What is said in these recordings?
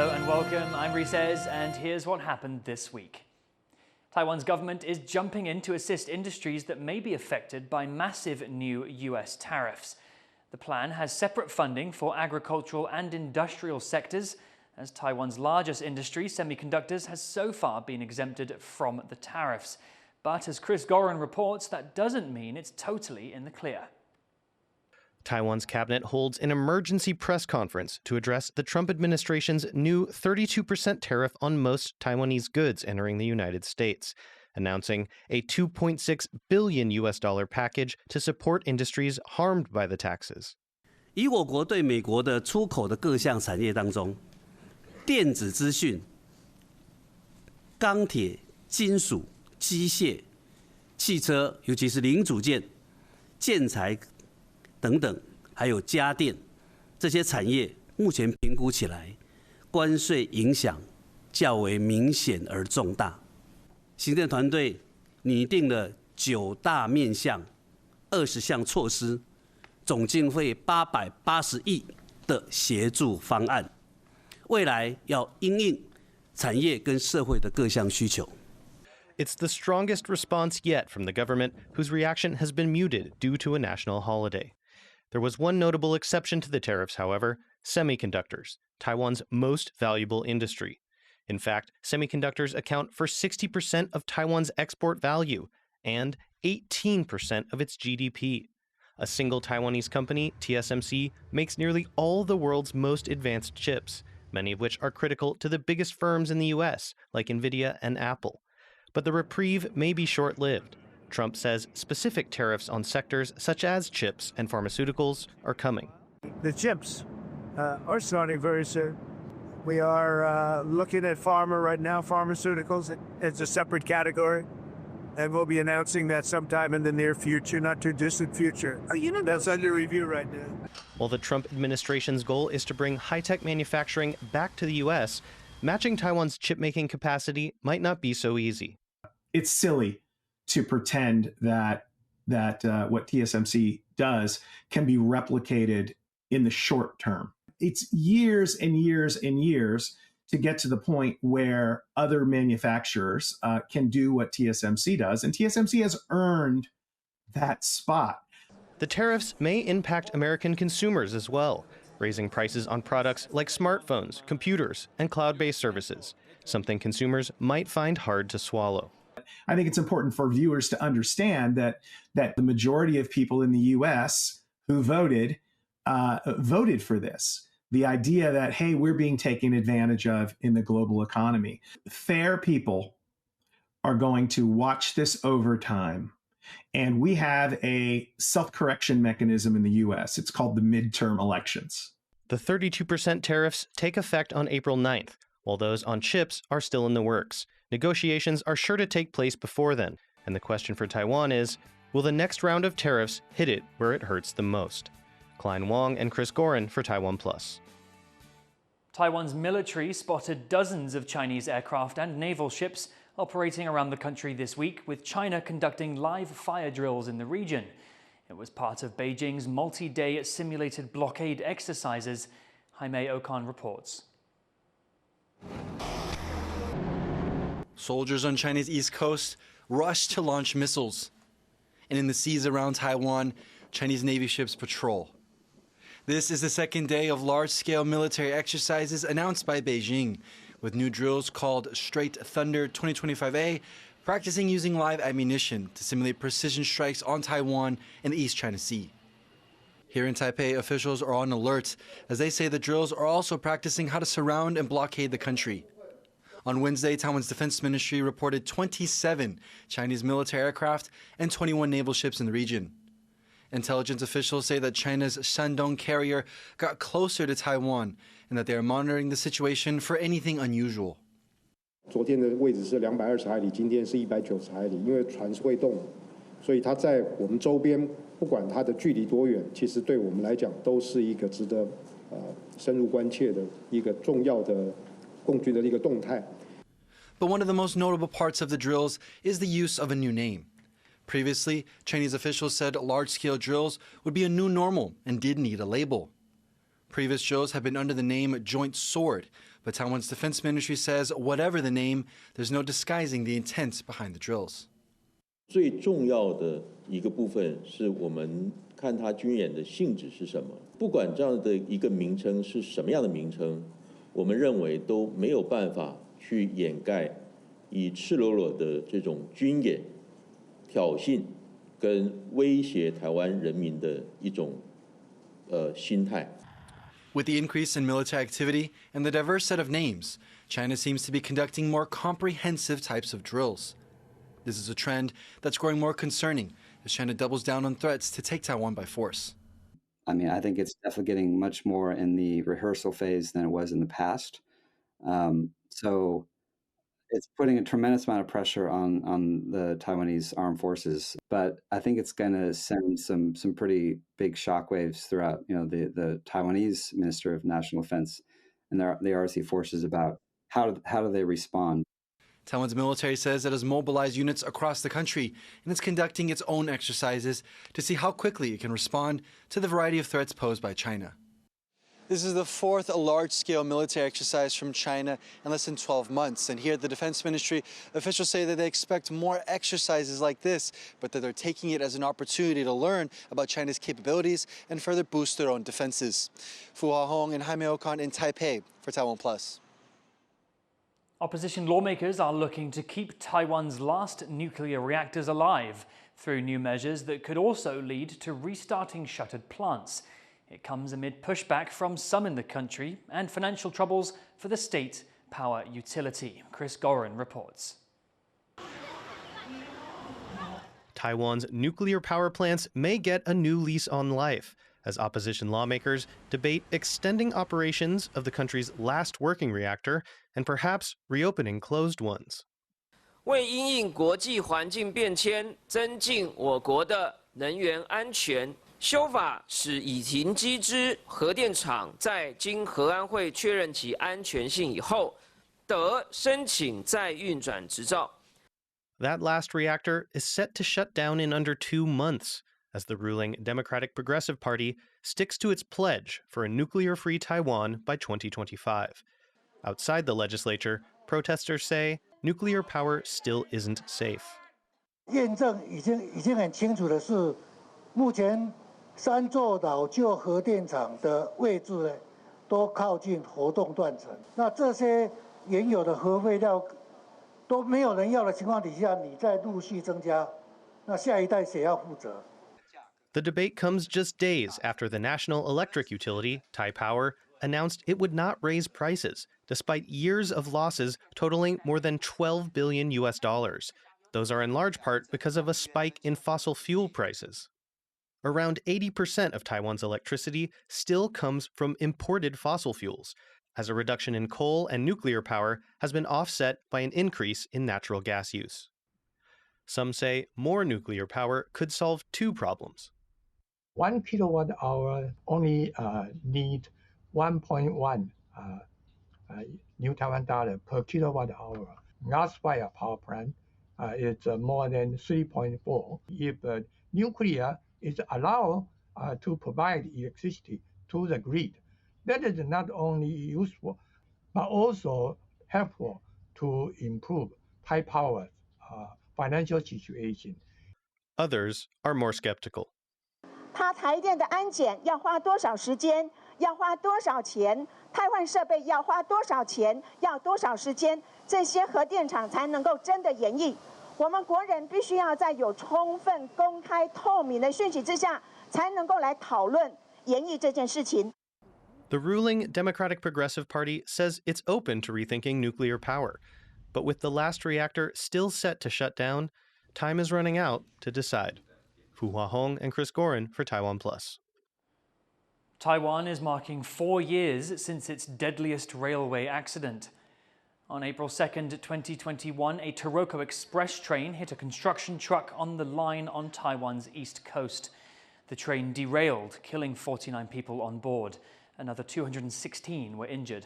Hello and welcome, I'm Reece, and here's what happened this week. Taiwan's government is jumping in to assist industries that may be affected by massive new US tariffs. The plan has separate funding for agricultural and industrial sectors, as Taiwan's largest industry, semiconductors, has so far been exempted from the tariffs. But as Chris Gorin reports, that doesn't mean it's totally in the clear. Taiwan's cabinet holds an emergency press conference to address the Trump administration's new 32% tariff on most Taiwanese goods entering the United States, announcing a $2.6 billion package to support industries harmed by the taxes. 以我国对美国的出口的各项产业当中，电子资讯、钢铁、金属、机械、汽车，尤其是零组件、建材等等，还有家电这些产业，目前评估起来，关税影响较为明显而重大。行政团队拟定了9大面向、20项措施，总经费880亿的协助方案，未来要因应产业跟社会的各项需求。 It's the strongest response yet from the government, whose reaction has been muted due to a national holiday. There was one notable exception to the tariffs, however: semiconductors, Taiwan's most valuable industry. In fact, semiconductors account for 60% of Taiwan's export value and 18% of its GDP. A single Taiwanese company, TSMC, makes nearly all the world's most advanced chips, many of which are critical to the biggest firms in the US, like Nvidia and Apple. But the reprieve may be short-lived. Trump says specific tariffs on sectors such as chips and pharmaceuticals are coming. The chips are starting very soon. We are looking at pharma right now, pharmaceuticals. It's a separate category. And we'll be announcing that sometime in the near future, not too distant future. That's under review right now. While the Trump administration's goal is to bring high-tech manufacturing back to the U.S., matching Taiwan's chip-making capacity might not be so easy. It's silly to pretend that what TSMC does can be replicated in the short term. It's years and years and years to get to the point where other manufacturers can do what TSMC does, and TSMC has earned that spot. The tariffs may impact American consumers as well, raising prices on products like smartphones, computers, and cloud-based services, something consumers might find hard to swallow. I think it's important for viewers to understand that the majority of people in the U.S. who voted for this. The idea that, hey, we're being taken advantage of in the global economy. Fair people are going to watch this over time. And we have a self-correction mechanism in the U.S. It's called the midterm elections. The 32% tariffs take effect on April 9th, while those on chips are still in the works. Negotiations are sure to take place before then, and the question for Taiwan is, will the next round of tariffs hit it where it hurts the most? Klein Wong and Chris Gorin for TaiwanPlus. Taiwan's military spotted dozens of Chinese aircraft and naval ships operating around the country this week, with China conducting live fire drills in the region. It was part of Beijing's multi-day simulated blockade exercises. Jaime Okan reports. Soldiers on China's east coast rushed to launch missiles. And in the seas around Taiwan, Chinese Navy ships patrol. This is the second day of large-scale military exercises announced by Beijing, with new drills called Straight Thunder 2025A, practicing using live ammunition to simulate precision strikes on Taiwan and the East China Sea. Here in Taipei, officials are on alert as they say the drills are also practicing how to surround and blockade the country. On Wednesday, Taiwan's Defense Ministry reported 27 Chinese military aircraft and 21 naval ships in the region. Intelligence officials say that China's Shandong carrier got closer to Taiwan and that they are monitoring the situation for anything unusual. 昨天的位置是220海里，今天是190海里，因为船是会动，所以它在我们周边，不管它的距离多远，其实对我们来讲都是一个值得深入关切的一个重要的共军的一个动态。 But one of the most notable parts of the drills is the use of a new name. Previously, Chinese officials said large-scale drills would be a new normal and did need a label. Previous drills have been under the name Joint Sword, But Taiwan's defense ministry says whatever the name, there's no disguising the intent behind the drills. 最重要的一个部分是我们看它军演的性质是什么。不管这样的一个名称是什么样的名称，我们认为都没有办法去掩盖以赤裸裸的这种军演、挑衅跟威胁台湾人民的一种心态。 With the increase in military activity and the diverse set of names, China seems to be conducting more comprehensive types of drills. This is a trend that's growing more concerning as China doubles down on threats to take Taiwan by force. I mean, I think it's definitely getting much more in the rehearsal phase than it was in the past. So it's putting a tremendous amount of pressure on the Taiwanese armed forces. But I think it's going to send some pretty big shockwaves throughout, the Taiwanese Minister of National Defense and the RC forces about how do they respond. Taiwan's military says it has mobilized units across the country and is conducting its own exercises to see how quickly it can respond to the variety of threats posed by China. This is the fourth large-scale military exercise from China in less than 12 months. And here at the Defense Ministry, officials say that they expect more exercises like this, but that they're taking it as an opportunity to learn about China's capabilities and further boost their own defenses. Fu Hahong and Jaime Okan in Taipei for TaiwanPlus. Opposition lawmakers are looking to keep Taiwan's last nuclear reactors alive through new measures that could also lead to restarting shuttered plants. It comes amid pushback from some in the country and financial troubles for the state power utility. Chris Gorin reports. Taiwan's nuclear power plants may get a new lease on life as opposition lawmakers debate extending operations of the country's last working reactor and perhaps reopening closed ones. 为因应国际环境变迁，增进我国的能源安全，修法使已停机之核电厂在经核安会确认其安全性以后，得申请再运转执照。 That last reactor is set to shut down in under 2 months as the ruling Democratic Progressive Party sticks to its pledge for a nuclear-free Taiwan by 2025. Outside the legislature, protesters say nuclear power still isn't safe. 验证已经很清楚的是，目前3座老旧核电厂的位置呢，都靠近活动断层。那这些原有的核废料都没有人要的情况底下，你再陆续增加，那下一代谁要负责？ The debate comes just days after the national electric utility, Taipower, announced it would not raise prices, despite years of losses totaling more than $12 billion. Those are in large part because of a spike in fossil fuel prices. Around 80% of Taiwan's electricity still comes from imported fossil fuels, as a reduction in coal and nuclear power has been offset by an increase in natural gas use. Some say more nuclear power could solve 2 problems. 1 kilowatt hour only need 1.1 New Taiwan dollar per kilowatt hour. Gas-fired power plant is more than 3.4. If nuclear is allowed to provide electricity to the grid, that is not only useful but also helpful to improve Taipower's financial situation. Others are more skeptical. 它台电的安检要花多少时间？要花多少钱？汰换设备要花多少钱？要多少时间？这些核电厂才能够真的延役。我们国人必须要在有充分、公开、透明的讯息之下，才能够来讨论延役这件事情。 The ruling Democratic Progressive Party says it's open to rethinking nuclear power, but with the last reactor still set to shut down, time is running out to decide. Fu Huahong and Chris Gorin for TaiwanPlus. Taiwan is marking 4 years since its deadliest railway accident. On April 2nd, 2021, a Taroko Express train hit a construction truck on the line on Taiwan's east coast. The train derailed, killing 49 people on board. Another 216 were injured.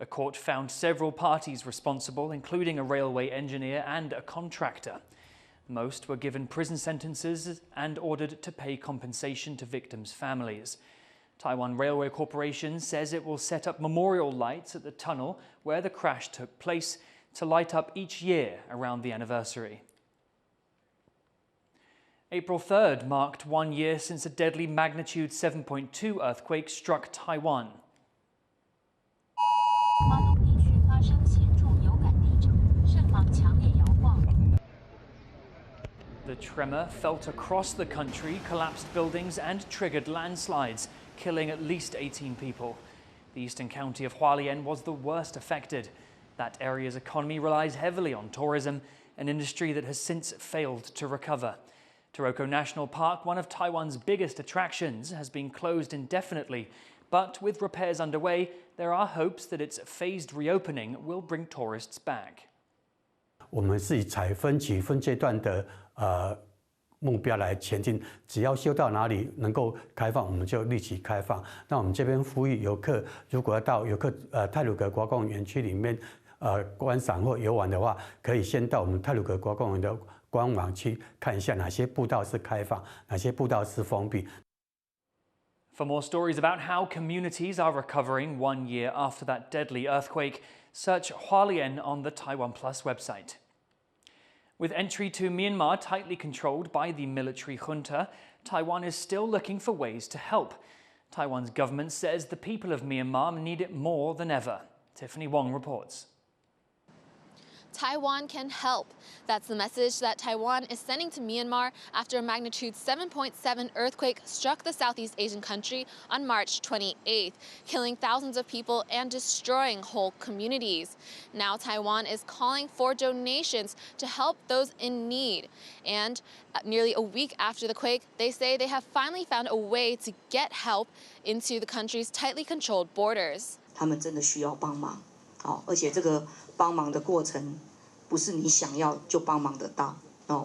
A court found several parties responsible, including a railway engineer and a contractor. Most were given prison sentences and ordered to pay compensation to victims' families. Taiwan Railway Corporation says it will set up memorial lights at the tunnel where the crash took place to light up each year around the anniversary. April 3rd marked 1 year since a deadly magnitude 7.2 earthquake struck Taiwan. The tremor felt across the country, collapsed buildings and triggered landslides, killing at least 18 people. The eastern county of Hualien was the worst affected. That area's economy relies heavily on tourism, an industry that has since failed to recover. Taroko National Park, one of Taiwan's biggest attractions, has been closed indefinitely. But with repairs underway, there are hopes that its phased reopening will bring tourists back. 我们是以采分期分阶段的目标来前进，只要修到哪里能够开放，我们就立即开放。那我们这边呼吁游客，如果要到太鲁阁国公园区里面观赏或游玩的话，可以先到我们太鲁阁国公园的官网去看一下哪些步道是开放，哪些步道是封闭。For more stories about how communities are recovering 1 year after that deadly earthquake, search Hualien on the TaiwanPlus website. With entry to Myanmar tightly controlled by the military junta, Taiwan is still looking for ways to help. Taiwan's government says the people of Myanmar need it more than ever. Tiffany Wong reports. Taiwan can help. That's the message that Taiwan is sending to Myanmar after a magnitude 7.7 earthquake struck the Southeast Asian country on March 28th, killing thousands of people and destroying whole communities. Now Taiwan is calling for donations to help those in need. And nearly a week after the quake, they say they have finally found a way to get help into the country's tightly controlled borders. 他们真的需要帮忙，而且这个帮忙的过程不是你想要就帮忙得到，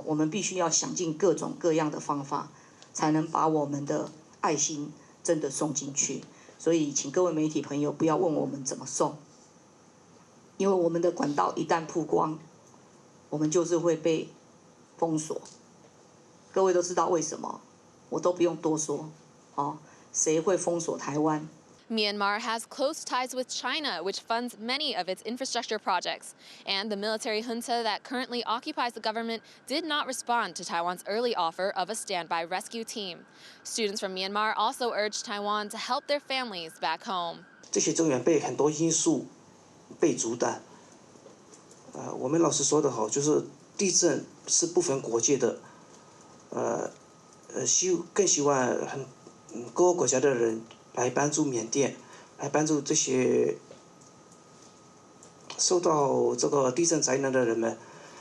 我们必须要想尽各种各样的方法，才能把我们的爱心真的送进去。所以，请各位媒体朋友不要问我们怎么送，因为我们的管道一旦曝光，我们就是会被封锁。各位都知道为什么，我都不用多说，谁会封锁台湾？ Myanmar has close ties with China, which funds many of its infrastructure projects. And the military junta that currently occupies the government did not respond to Taiwan's early offer of a standby rescue team. Students from Myanmar also urged Taiwan to help their families back home. 这些增援被很多因素被阻挡。我们老实说的好，就是地震是不分国界的。更希望各个国家的人 来帮助缅甸，来帮助这些受到这个地震灾难的人们。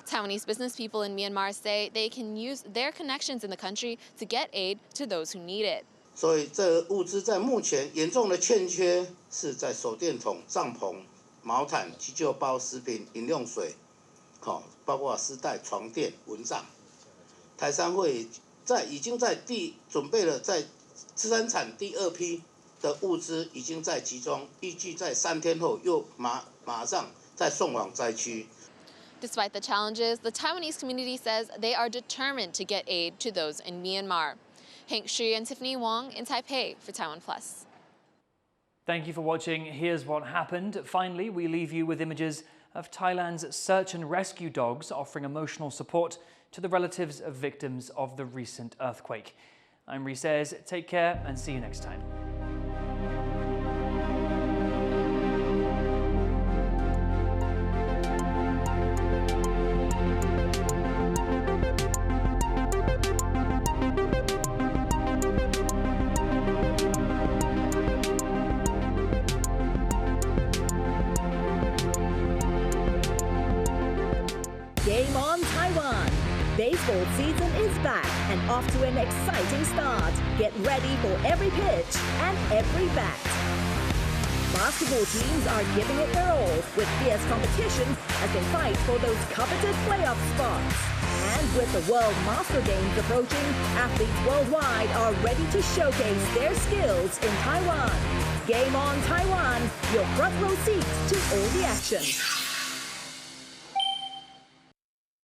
Taiwanese business people in Myanmar say they can use their connections in the country to get aid to those who need it. 所以这物资在目前严重的欠缺是在手电筒、帐篷、毛毯、急救包、食品、饮用水，包括丝带、床垫、蚊帐。台商会已经准备了在生产第2批 的物资已经在集中，预计在3天后又马上再送往灾区。 Despite the challenges, the Taiwanese community says they are determined to get aid to those in Myanmar. Hank Shi and Tiffany Wong in Taipei for TaiwanPlus. Thank you for watching. Here's what happened. Finally, we leave you with images of Thailand's search and rescue dogs offering emotional support to the relatives of victims of the recent earthquake. I'm Reece Ayers. Take care and see you next time. Game on Taiwan! Baseball season is back and off to an exciting start. Get ready for every pitch and every bat. Basketball teams are giving it their all with fierce competition as they fight for those coveted playoff spots. And with the World Master Games approaching, athletes worldwide are ready to showcase their skills in Taiwan. Game on Taiwan, your front row seats to all the action.